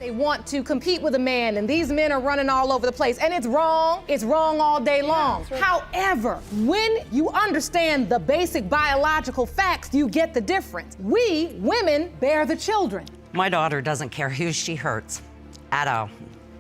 They want to compete with a man, and these men are running all over the place, and it's wrong. It's wrong all day long. Right. However, when you understand the basic biological facts, you get the difference. We, women, bear the children. My daughter doesn't care who she hurts at all.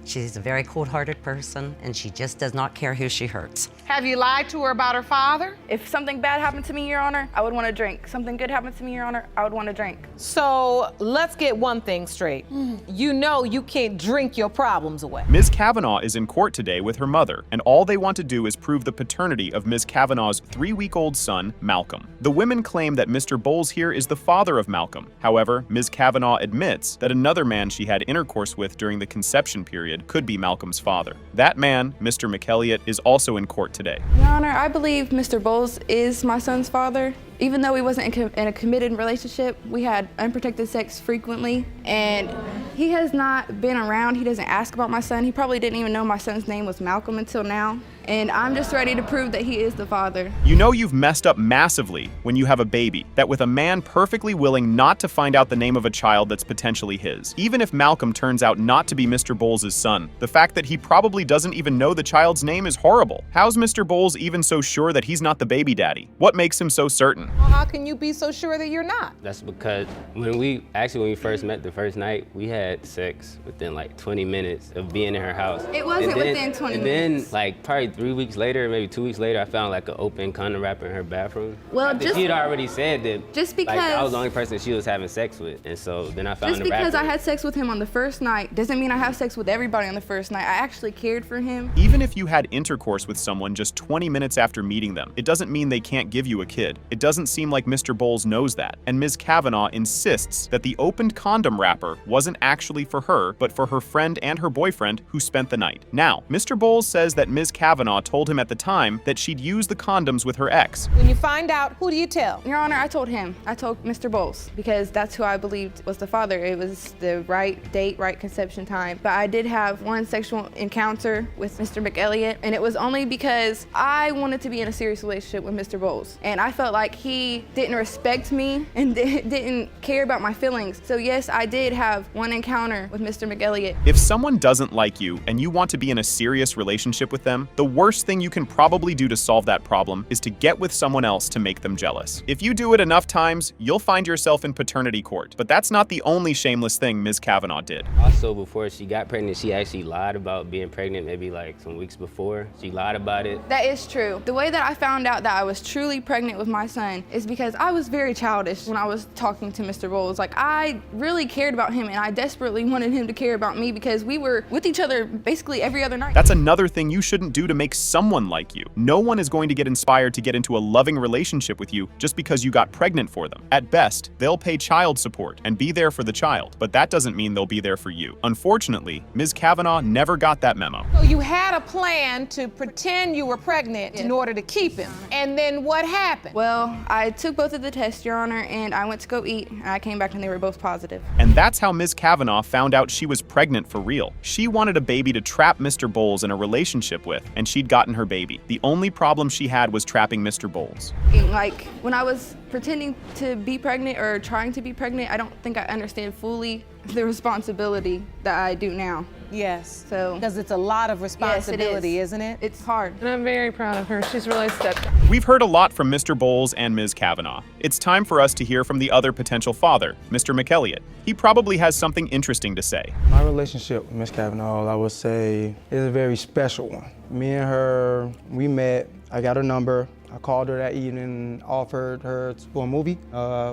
She's a very cold-hearted person, and she just does not care who she hurts. Have you lied to her about her father? If something bad happened to me, Your Honor, I would want to drink. Something good happened to me, Your Honor, I would want to drink. So let's get one thing straight. You know you can't drink your problems away. Ms. Kavanaugh is in court today with her mother, and all they want to do is prove the paternity of Ms. Kavanaugh's 3-week-old son, Malcolm. The women claim that Mr. Bowles here is the father of Malcolm. However, Ms. Kavanaugh admits that another man she had intercourse with during the conception period could be Malcolm's father. That man, Mr. McElliott, is also in court today. Your Honor, I believe Mr. Bowles is my son's father. Even though we wasn't in a committed relationship, we had unprotected sex frequently, and he has not been around. He doesn't ask about my son. He probably didn't even know my son's name was Malcolm until now. And I'm just ready to prove that he is the father. You know you've messed up massively when you have a baby, that with a man perfectly willing not to find out the name of a child that's potentially his. Even if Malcolm turns out not to be Mr. Bowles' son, the fact that he probably doesn't even know the child's name is horrible. How's Mr. Bowles even so sure that he's not the baby daddy? What makes him so certain? Well, how can you be so sure that you're not? That's because when we first met the first night, we had sex within like 20 minutes of being in her house. It wasn't within 20 minutes. And then like probably 3 weeks later, maybe 2 weeks later, I found like an open condom wrapper in her bathroom. Well, she had already said that just because like, I was the only person she was having sex with, and so then I found just the wrapper. because I had sex with him on the first night doesn't mean I have sex with everybody on the first night. I actually cared for him. Even if you had intercourse with someone just 20 minutes after meeting them, it doesn't mean they can't give you a kid. It doesn't seem like Mr. Bowles knows that, and Ms. Kavanaugh insists that the opened condom wrapper wasn't actually for her, but for her friend and her boyfriend who spent the night. Now, Mr. Bowles says that Ms. Kavanaugh told him at the time that she'd use the condoms with her ex. When you find out, who do you tell? Your Honor, I told him. I told Mr. Bowles because that's who I believed was the father. It was the right date, right conception time. But I did have one sexual encounter with Mr. McElliott, and it was only because I wanted to be in a serious relationship with Mr. Bowles. And I felt like he didn't respect me and didn't care about my feelings. So yes, I did have one encounter with Mr. McElliott. If someone doesn't like you and you want to be in a serious relationship with them, the worst thing you can probably do to solve that problem is to get with someone else to make them jealous. If you do it enough times, you'll find yourself in paternity court. But that's not the only shameless thing Ms. Kavanaugh did. Also, before she got pregnant, she actually lied about being pregnant maybe like some weeks before. She lied about it. That is true. The way that I found out that I was truly pregnant with my son is because I was very childish when I was talking to Mr. Bowles. Like, I really cared about him, and I desperately wanted him to care about me because we were with each other basically every other night. That's another thing you shouldn't do to make someone like you. No one is going to get inspired to get into a loving relationship with you just because you got pregnant for them. At best, they'll pay child support and be there for the child, but that doesn't mean they'll be there for you. Unfortunately, Ms. Kavanaugh never got that memo. So you had a plan to pretend you were pregnant in order to keep him, and then what happened? Well, I took both of the tests, Your Honor, and I went to go eat, and I came back and they were both positive. And that's how Ms. Kavanaugh found out she was pregnant for real. She wanted a baby to trap Mr. Bowles in a relationship with, and she'd gotten her baby. The only problem she had was trapping Mr. Bowles. Like, when I was pretending to be pregnant or trying to be pregnant, I don't think I understand fully the responsibility that I do now. Yes. So, because it's a lot of responsibility, yes, isn't it? It's hard. And I'm very proud of her. She's really stepped up. We've heard a lot from Mr. Bowles and Ms. Kavanaugh. It's time for us to hear from the other potential father, Mr. McElliott. He probably has something interesting to say. My relationship with Ms. Kavanaugh, I would say, is a very special one. Me and her, we met, I got her number. I called her that evening, offered her for a movie.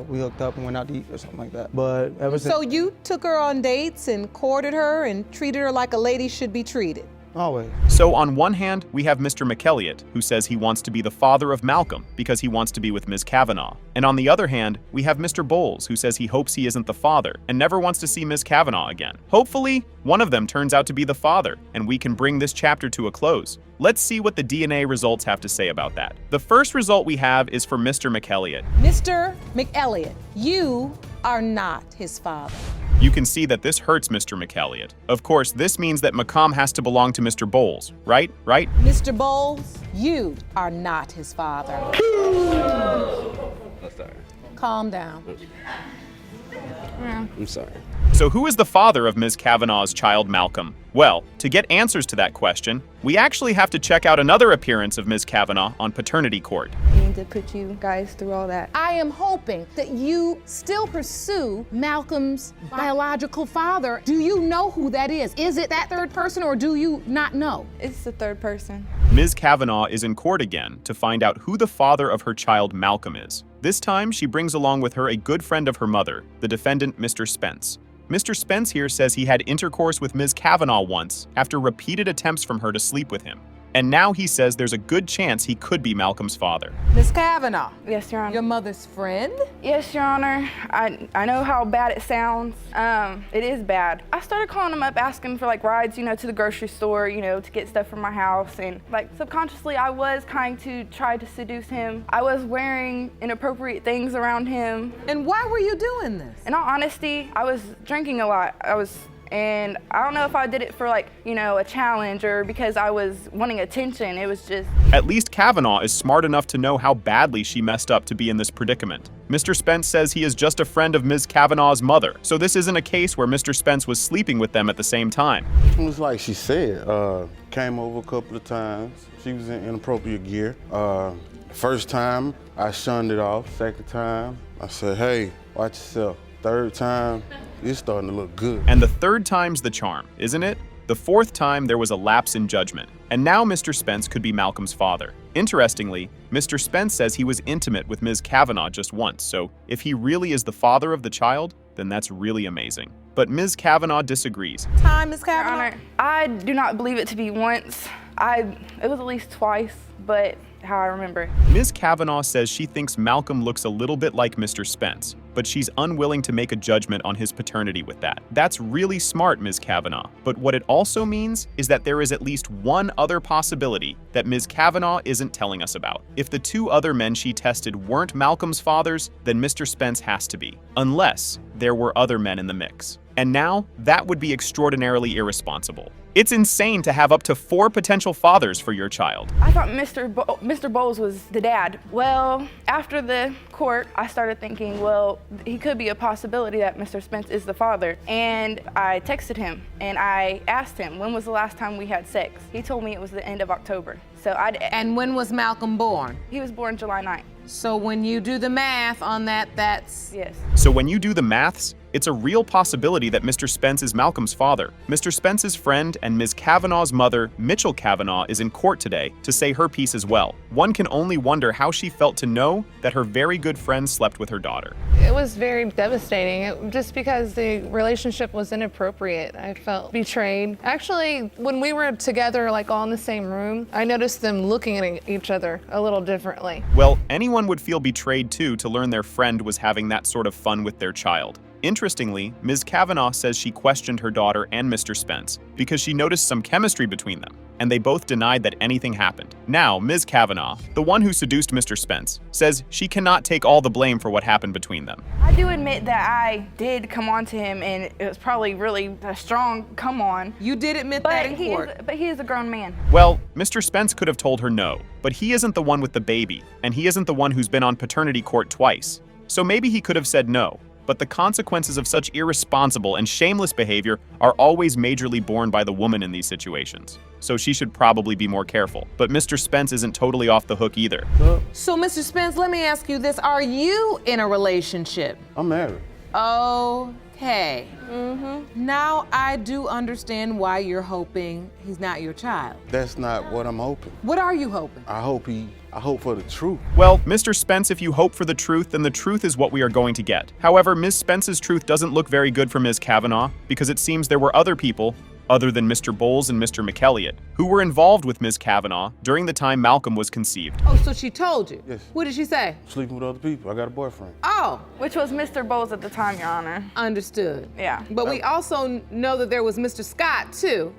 We hooked up and went out to eat or something like that. But ever since— So you took her on dates and courted her and treated her like a lady should be treated? Always. So on one hand, we have Mr. McElliott, who says he wants to be the father of Malcolm because he wants to be with Ms. Kavanaugh. And on the other hand, we have Mr. Bowles, who says he hopes he isn't the father and never wants to see Ms. Kavanaugh again. Hopefully, one of them turns out to be the father, and we can bring this chapter to a close. Let's see what the DNA results have to say about that. The first result we have is for Mr. McElliott. Mr. McElliott, you are not his father. You can see that this hurts Mr. McElliott. Of course, this means that Macomb has to belong to Mr. Bowles, right? Right? Mr. Bowles, you are not his father. I'm sorry. Calm down. I'm sorry. So who is the father of Ms. Kavanaugh's child, Malcolm? Well, to get answers to that question, we actually have to check out another appearance of Ms. Kavanaugh on paternity court. I need to put you guys through all that. I am hoping that you still pursue Malcolm's biological father. Do you know who that is? Is it that third person, or do you not know? It's the third person. Ms. Kavanaugh is in court again to find out who the father of her child, Malcolm, is. This time, she brings along with her a good friend of her mother, the defendant, Mr. Spence. Mr. Spence here says he had intercourse with Ms. Kavanaugh once after repeated attempts from her to sleep with him. And now he says there's a good chance he could be Malcolm's father. Miss Kavanaugh, Yes, Your Honor. your mother's friend? Yes, Your Honor. I know how bad it sounds. It is bad. I started calling him up, asking for like rides, to the grocery store, to get stuff from my house. And like subconsciously, I was trying to try to seduce him. I was wearing inappropriate things around him. And why were you doing this? In all honesty, I was drinking a lot. And I don't know if I did it for like, a challenge or because I was wanting attention. It was just... At least Kavanaugh is smart enough to know how badly she messed up to be in this predicament. Mr. Spence says he is just a friend of Ms. Kavanaugh's mother, so this isn't a case where Mr. Spence was sleeping with them at the same time. It was like she said, came over a couple of times. She was in inappropriate gear. First time, I shunned it off. Second time, I said, hey, watch yourself. Third time, it's starting to look good. And the third time's the charm, isn't it? The fourth time, there was a lapse in judgment. And now Mr. Spence could be Malcolm's father. Interestingly, Mr. Spence says he was intimate with Ms. Kavanaugh just once, so if he really is the father of the child, then that's really amazing. But Ms. Kavanaugh disagrees. Time, Miss Your Kavanaugh? Honor, I do not believe it to be once. It was at least twice, but how I remember. Ms. Kavanaugh says she thinks Malcolm looks a little bit like Mr. Spence, but she's unwilling to make a judgment on his paternity with that. That's really smart, Ms. Kavanaugh. But what it also means is that there is at least one other possibility that Ms. Kavanaugh isn't telling us about. If the two other men she tested weren't Malcolm's fathers, then Mr. Spence has to be, unless there were other men in the mix. And now, that would be extraordinarily irresponsible. It's insane to have up to 4 potential fathers for your child. I thought Mr. Bowles was the dad. Well, after the court, I started thinking, well, he could be a possibility that Mr. Spence is the father. And I texted him and I asked him, when was the last time we had sex? He told me it was the end of October. And when was Malcolm born? He was born July 9th. So when you do the math on that, that's... Yes. So when you do the maths, it's a real possibility that Mr. Spence is Malcolm's father. Mr. Spence's friend and Ms. Kavanaugh's mother, Mitchell Kavanaugh, is in court today to say her piece as well. One can only wonder how she felt to know that her very good friend slept with her daughter. It was very devastating, just because the relationship was inappropriate. I felt betrayed. Actually, when we were together, like all in the same room, I noticed them looking at each other a little differently. Well, anyone would feel betrayed too to learn their friend was having that sort of fun with their child. Interestingly, Ms. Kavanaugh says she questioned her daughter and Mr. Spence because she noticed some chemistry between them, and they both denied that anything happened. Now, Ms. Kavanaugh, the one who seduced Mr. Spence, says she cannot take all the blame for what happened between them. I do admit that I did come on to him, and it was probably really a strong come on. You did admit that in court. But he is a grown man. Well, Mr. Spence could have told her no, but he isn't the one with the baby, and he isn't the one who's been on paternity court twice. So maybe he could have said no. But the consequences of such irresponsible and shameless behavior are always majorly borne by the woman in these situations. So she should probably be more careful. But Mr. Spence isn't totally off the hook either. So, Mr. Spence, let me ask you this. Are you in a relationship? I'm married. Okay. Now I do understand why you're hoping he's not your child. That's not what I'm hoping. What are you hoping? I hope for the truth. Well, Mr. Spence, if you hope for the truth, then the truth is what we are going to get. However, Ms. Spence's truth doesn't look very good for Ms. Kavanaugh because it seems there were other people, other than Mr. Bowles and Mr. McElliott, who were involved with Ms. Kavanaugh during the time Malcolm was conceived. Oh, so she told you? Yes. What did she say? Sleeping with other people. I got a boyfriend. Oh, Which was Mr. Bowles at the time, Your Honor. understood. Yeah. But we also know that there was Mr. Scott, too.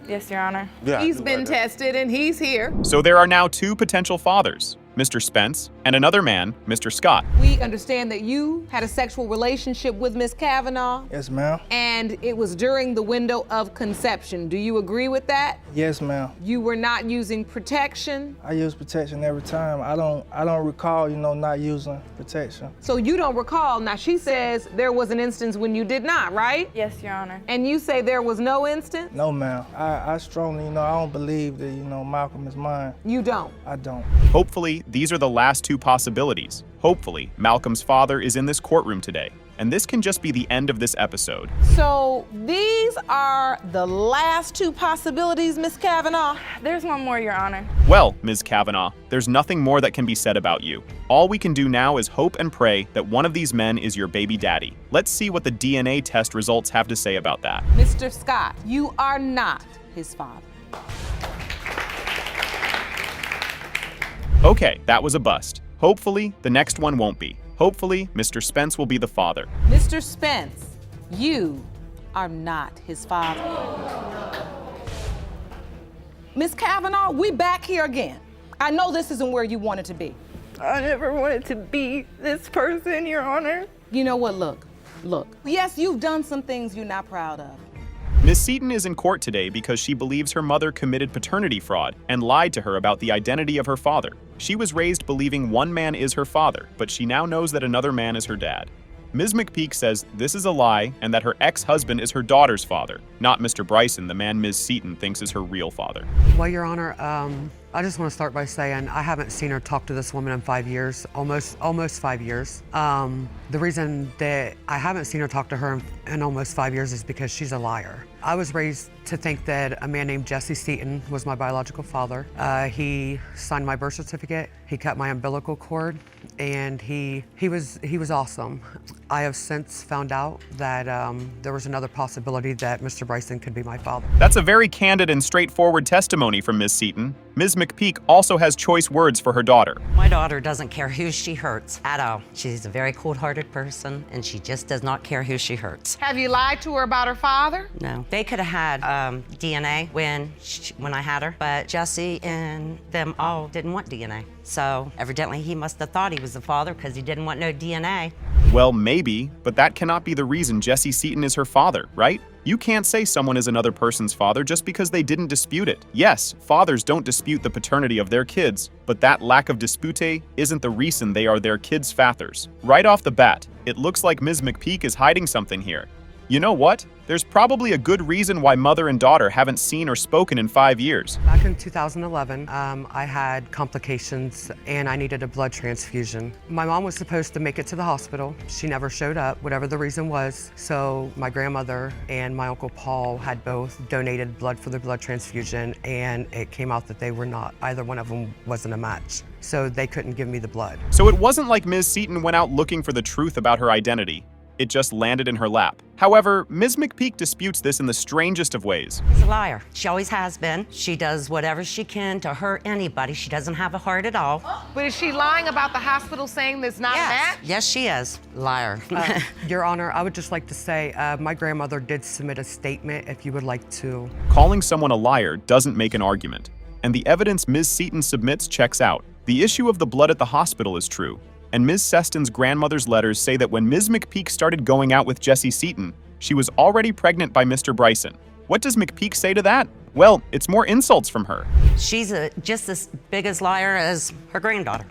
Yes, Your Honor. Yeah, I He's do been like that. tested and he's here. So there are now 2 potential fathers. Mr. Spence, and another man, Mr. Scott. We understand that you had a sexual relationship with Miss Kavanaugh, Yes, ma'am. and it was during the window of conception. Do you agree with that? Yes, ma'am. You were not using protection, I use protection every time. I don't recall, not using protection. so you don't recall. Now, she says there was an instance when you did not, right? Yes, Your Honor. And you say there was no instance? No, ma'am. I strongly, I don't believe that, Malcolm is mine. You don't. I don't. Hopefully, these are the last two possibilities. Hopefully, Malcolm's father is in this courtroom today. And this can just be the end of this episode. So these are the last two possibilities, Miss Kavanaugh? There's one more, Your Honor. Well, Ms. Kavanaugh, there's nothing more that can be said about you. All we can do now is hope and pray that one of these men is your baby daddy. Let's see what the DNA test results have to say about that. Mr. Scott, you are not his father. Okay, that was a bust. Hopefully, the next one won't be. Hopefully, Mr. Spence will be the father. Mr. Spence, you are not his father. Miss Kavanaugh, we back here again. I know this isn't where you wanted to be. I never wanted to be this person, Your Honor. You know what, look. Yes, you've done some things you're not proud of. Ms. Seaton is in court today because she believes her mother committed paternity fraud and lied to her about the identity of her father. She was raised believing one man is her father, but she now knows that another man is her dad. Ms. McPeak says this is a lie and that her ex-husband is her daughter's father, not Mr. Bryson, the man Ms. Seaton thinks is her real father. Well, Your Honor, I just want to start by saying I haven't seen her talk to this woman in 5 years, almost 5 years. The reason that I haven't seen her talk to her in almost 5 years is because she's a liar. I was raised to think that a man named Jesse Seaton was my biological father. He signed my birth certificate, he cut my umbilical cord, and he was awesome. I have since found out that there was another possibility that Mr. Bryson could be my father. That's a very candid and straightforward testimony from Ms. Seaton. Ms. McPeak also has choice words for her daughter. My daughter doesn't care who she hurts at all. She's a very cold-hearted person, and she just does not care who she hurts. Have you lied to her about her father? No. They could have had DNA when I had her, but Jesse and them all didn't want DNA. So evidently he must have thought he was the father because he didn't want no DNA. Well, maybe, but that cannot be the reason Jesse Seaton is her father, right? You can't say someone is another person's father just because they didn't dispute it. Yes, fathers don't dispute the paternity of their kids, but that lack of dispute isn't the reason they are their kids' fathers. Right off the bat, it looks like Ms. McPeak is hiding something here. You know what? There's probably a good reason why mother and daughter haven't seen or spoken in 5 years. Back in 2011, I had complications and I needed a blood transfusion. My mom was supposed to make it to the hospital. She never showed up, whatever the reason was. So my grandmother and my Uncle Paul had both donated blood for the blood transfusion, and it came out that they were not. Either one of them wasn't a match. So they couldn't give me the blood. So it wasn't like Ms. Seaton went out looking for the truth about her identity. It just landed in her lap. However, Ms. McPeak disputes this in the strangest of ways. She's a liar. She always has been. She does whatever she can to hurt anybody. She doesn't have a heart at all. But is she lying about the hospital saying there's not a match? Yes, she is. Liar. Your Honor, I would just like to say my grandmother did submit a statement if you would like to. Calling someone a liar doesn't make an argument. And the evidence Ms. Seaton submits checks out. The issue of the blood at the hospital is true. And Ms. Seston's grandmother's letters say that when Ms. McPeak started going out with Jesse Seaton, she was already pregnant by Mr. Bryson. What does McPeak say to that? Well, it's more insults from her. She's just as big a liar as her granddaughter.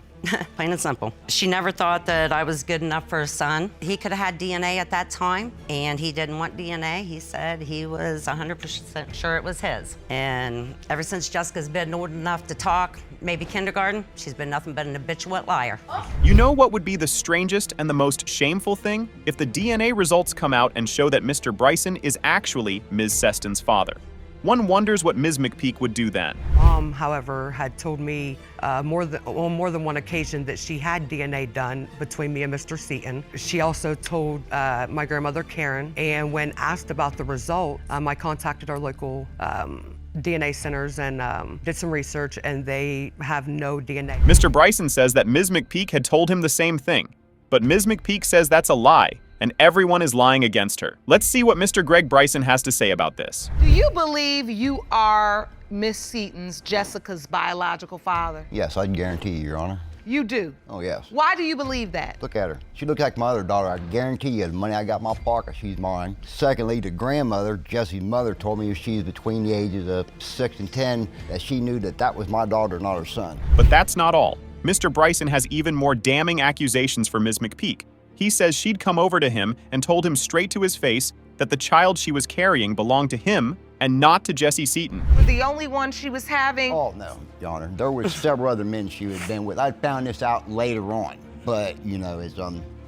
Plain and simple. She never thought that I was good enough for a son. He could have had DNA at that time, and he didn't want DNA. He said he was 100% sure it was his. And ever since Jessica's been old enough to talk, maybe kindergarten, she's been nothing but an habitual liar. You know what would be the strangest and the most shameful thing? If the DNA results come out and show that Mr. Bryson is actually Ms. Seston's father. One wonders what Ms. McPeak would do then. Mom, however, had told me on more than one occasion that she had DNA done between me and Mr. Seaton. She also told my grandmother, Karen, and when asked about the result, I contacted our local DNA centers and did some research, and they have no DNA. Mr. Bryson says that Ms. McPeak had told him the same thing, but Ms. McPeak says that's a lie, and everyone is lying against her. Let's see what Mr. Greg Bryson has to say about this. Do you believe you are Miss Seaton's, Jessica's biological father? Yes, I'd guarantee you, Your Honor. You do? Oh, yes. Why do you believe that? Look at her. She looks like my other daughter. I guarantee you, the money I got in my pocket, she's mine. Secondly, the grandmother, Jesse's mother, told me she's between the ages of 6 and 10, that she knew that that was my daughter, not her son. But that's not all. Mr. Bryson has even more damning accusations for Ms. McPeak. He says she'd come over to him and told him straight to his face that the child she was carrying belonged to him and not to Jesse Seaton. The only one she was having? Oh, no, Your Honor. There were several other men she had been with. I found this out later on, but, you know, it's,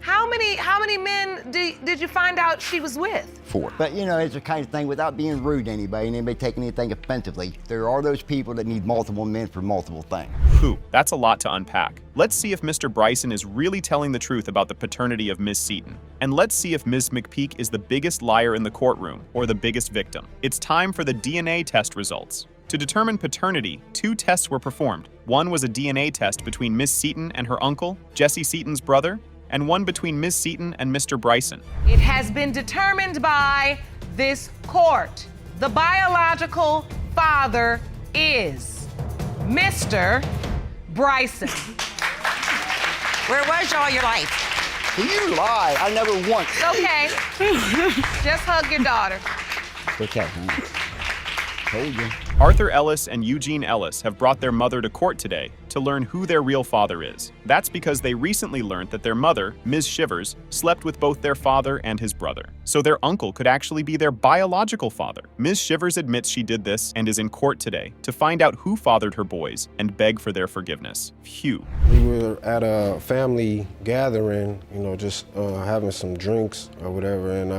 How many men did you find out she was with? 4. But, you know, it's the kind of thing, without being rude to anybody and anybody taking anything offensively, there are those people that need multiple men for multiple things. Whew, that's a lot to unpack. Let's see if Mr. Bryson is really telling the truth about the paternity of Ms. Seaton. And let's see if Ms. McPeak is the biggest liar in the courtroom or the biggest victim. It's time for the DNA test results. To determine paternity, 2 tests were performed. One was a DNA test between Ms. Seaton and her uncle, Jesse Seaton's brother, and one between Ms. Seaton and Mr. Bryson. It has been determined by this court. The biological father is Mr. Bryson. Where was you all your life? You lie. I never once. Okay. Just hug your daughter. Okay. Told you. Arthur Ellis and Eugene Ellis have brought their mother to court today to learn who their real father is. That's because they recently learned that their mother, Ms. Shivers, slept with both their father and his brother. So their uncle could actually be their biological father. Ms. Shivers admits she did this and is in court today to find out who fathered her boys and beg for their forgiveness. Phew. We were at a family gathering, you know, just having some drinks or whatever, and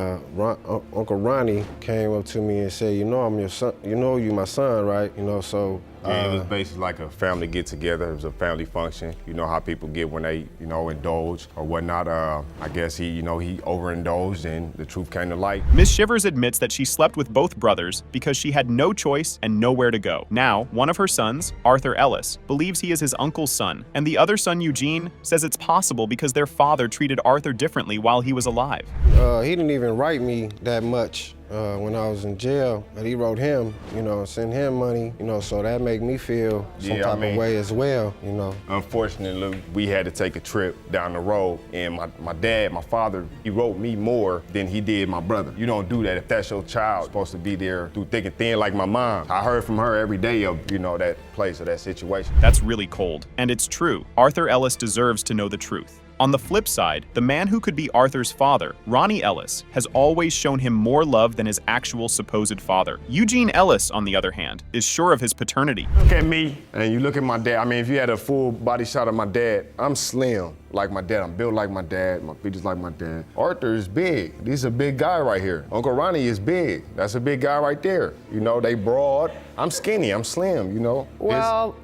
Uncle Ronnie came up to me and said, "You know, I'm your son. You know, you my son, right? You know, so." Yeah, it was basically like a family get-together. It was a family function. You know how people get when they, you know, indulge or whatnot. I guess he overindulged and the truth came to light. Ms. Shivers admits that she slept with both brothers because she had no choice and nowhere to go. Now, one of her sons, Arthur Ellis, believes he is his uncle's son, and the other son, Eugene, says it's possible because their father treated Arthur differently while he was alive. He didn't even write me that much when I was in jail, but he wrote him, you know, send him money, you know, so that made me feel some type of way as well, you know. Unfortunately, we had to take a trip down the road, and my father, he wrote me more than he did my brother. You don't do that if that's your child. You're supposed to be there through thick and thin like my mom. I heard from her every day of, you know, that place or that situation. That's really cold, and it's true. Arthur Ellis deserves to know the truth. On the flip side, the man who could be Arthur's father, Ronnie Ellis, has always shown him more love than his actual supposed father. Eugene Ellis, on the other hand, is sure of his paternity. Look at me, and you look at my dad. I mean, if you had a full body shot of my dad, I'm slim like my dad. I'm built like my dad. My features like my dad. Arthur is big. He's a big guy right here. Uncle Ronnie is big. That's a big guy right there. You know, they broad. I'm skinny. I'm slim, you know. Well,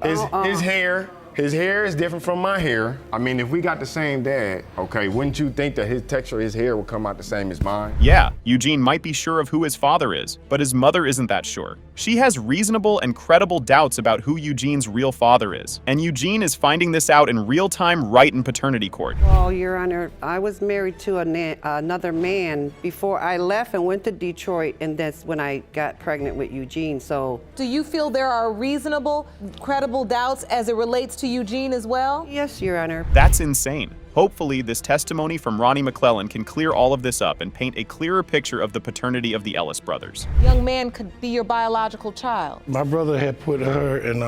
His hair is different from my hair. I mean, if we got the same dad, okay, wouldn't you think that his texture of his hair would come out the same as mine? Yeah, Eugene might be sure of who his father is, but his mother isn't that sure. She has reasonable and credible doubts about who Eugene's real father is, and Eugene is finding this out in real time right in paternity court. Well, Your Honor, I was married to another man before I left and went to Detroit, and that's when I got pregnant with Eugene, so. Do you feel there are reasonable, credible doubts as it relates to Eugene as well? Yes, Your Honor. That's insane. Hopefully, this testimony from Ronnie McClellan can clear all of this up and paint a clearer picture of the paternity of the Ellis brothers. Young man could be your biological child. My brother had put her and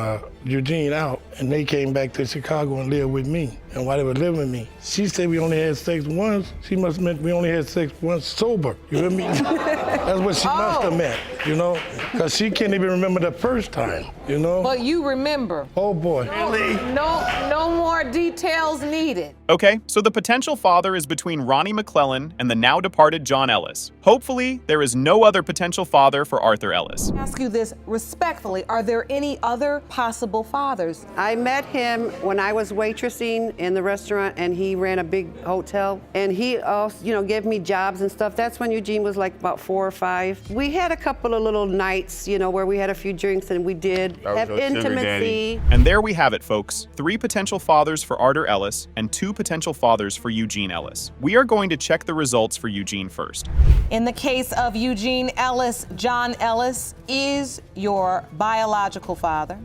Eugene out, and they came back to Chicago and lived with me. And while they were living with me, she said we only had sex once. She must have meant we only had sex once sober. You hear me? That's what she must have meant, you know? Because she can't even remember the first time, you know? But you remember. Oh, boy. No more details needed. Okay, so the potential father is between Ronnie McClellan and the now departed John Ellis. Hopefully, there is no other potential father for Arthur Ellis. I ask you this respectfully, are there any other possible fathers? I met him when I was waitressing in the restaurant, and he ran a big hotel, and he also, you know, gave me jobs and stuff. That's when Eugene was like about 4 or 5. We had a couple of little nights, you know, where we had a few drinks, and we did have intimacy. And there we have it, folks. 3 potential fathers for Arthur Ellis and 2 potential fathers for Eugene Ellis. We are going to check the results for Eugene first. In the case of Eugene Ellis, John Ellis is your biological father.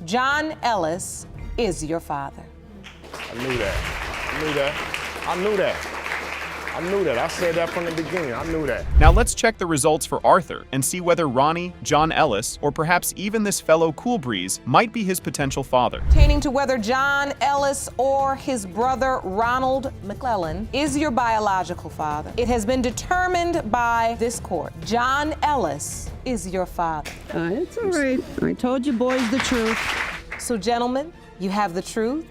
John Ellis is your father. I knew that. I knew that. I knew that. I knew that. I said that from the beginning. I knew that. Now let's check the results for Arthur and see whether Ronnie, John Ellis, or perhaps even this fellow Cool Breeze might be his potential father. Pertaining to whether John Ellis or his brother Ronald McClellan is your biological father, it has been determined by this court. John Ellis is your father. It's all right. I told you boys the truth. So, gentlemen, you have the truth.